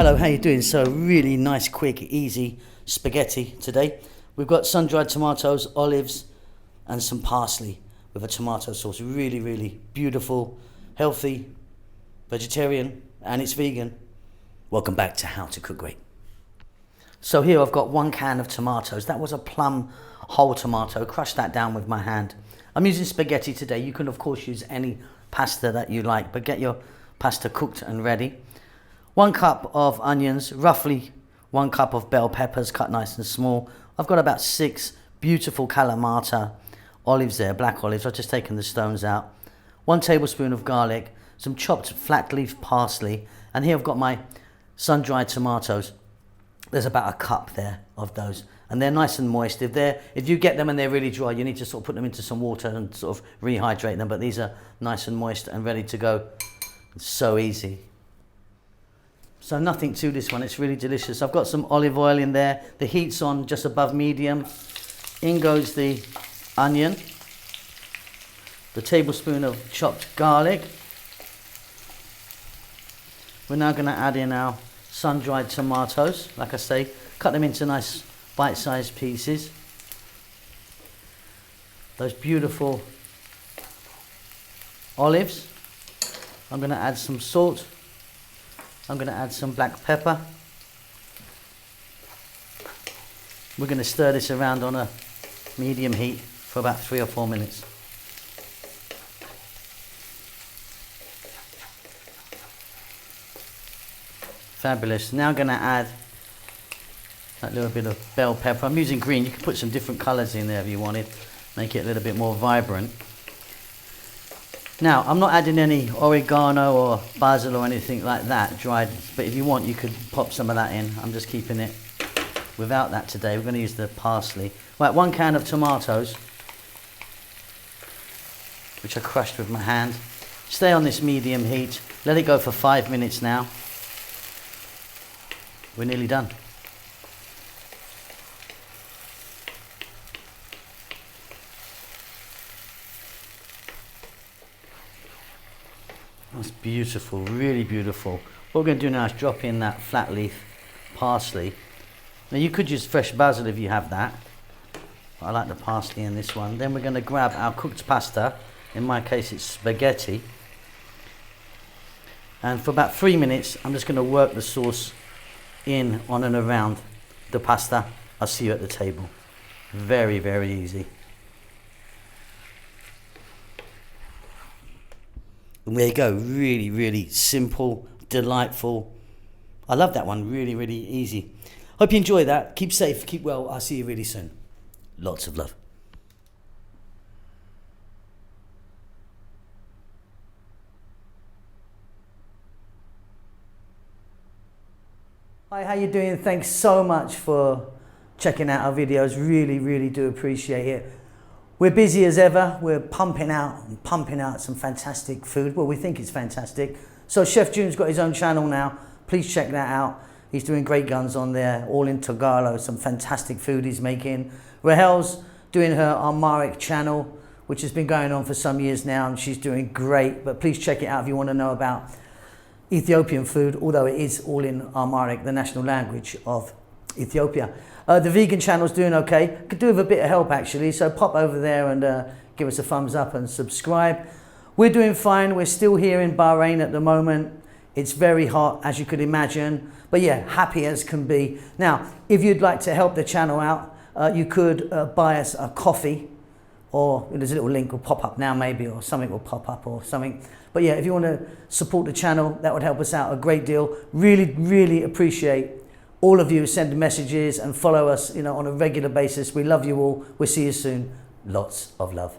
Hello, how you doing? So really nice, quick, easy spaghetti today. We've got sun-dried tomatoes, olives, and some parsley with a tomato sauce. Really, really beautiful, healthy, vegetarian, and it's vegan. Welcome back to How to Cook Great. So here I've got 1 can of tomatoes. That was a plum whole tomato. Crushed that down with my hand. I'm using spaghetti today. You can of course use any pasta that you like, but get your pasta cooked and ready. 1 cup of onions, roughly 1 cup of bell peppers cut nice and small. I've got about 6 beautiful Kalamata olives there, black olives. I've just taken the stones out. 1 tablespoon of garlic, some chopped flat leaf parsley, and here I've got my sun-dried tomatoes. There's about 1 cup there of those, and they're nice and moist. If you get them and they're really dry, you need to sort of put them into some water and sort of rehydrate them, but these are nice and moist and ready to go. It's so easy. So nothing to this one, it's really delicious. I've got some olive oil in there. The heat's on just above medium. In goes the onion, the tablespoon of chopped garlic. We're now going to add in our sun-dried tomatoes. Like I say, cut them into nice bite-sized pieces. Those beautiful olives. I'm going to add some salt. I'm going to add some black pepper. We're going to stir this around on a medium heat for about 3 or 4 minutes. Fabulous. Now I'm going to add that little bit of bell pepper. I'm using green. You can put some different colours in there if you wanted. Make it a little bit more vibrant. Now, I'm not adding any oregano or basil or anything like that dried, but if you want, you could pop some of that in. I'm just keeping it without that today. We're going to use the parsley. Right, 1 can of tomatoes, which I crushed with my hand. Stay on this medium heat. Let it go for 5 minutes now. We're nearly done. That's beautiful, really beautiful. What we're going to do now is drop in that flat leaf parsley. Now you could use fresh basil if you have that. But I like the parsley in this one. Then we're going to grab our cooked pasta. In my case it's spaghetti. And for about 3 minutes I'm just going to work the sauce in, on and around the pasta. I'll see you at the table. Very, very easy. And there you go, really, really simple, delightful. I love that one, really, really easy. Hope you enjoy that. Keep safe, keep well. I'll see you really soon. Lots of love. Hi, how you doing? Thanks so much for checking out our videos. Really, really do appreciate it. We're busy as ever. We're pumping out some fantastic food. Well, we think it's fantastic. So Chef June's got his own channel now. Please check that out. He's doing great guns on there, all in Tagalog, some fantastic food he's making. Rahel's doing her Amharic channel, which has been going on for some years now, and she's doing great. But please check it out if you want to know about Ethiopian food, although it is all in Amharic, the national language of Ethiopia. The vegan channel's doing okay. Could do with a bit of help actually, so pop over there and give us a thumbs up and subscribe. We're doing fine. We're still here in Bahrain at the moment. It's very hot, as you could imagine, but yeah, happy as can be. Now, if you'd like to help the channel out, you could buy us a coffee, or there's a little link will pop up now maybe, or something will pop up or something. But yeah, if you want to support the channel, that would help us out a great deal. Really, really appreciate all of you send messages and follow us, on a regular basis. We love you all. We'll see you soon. Lots of love.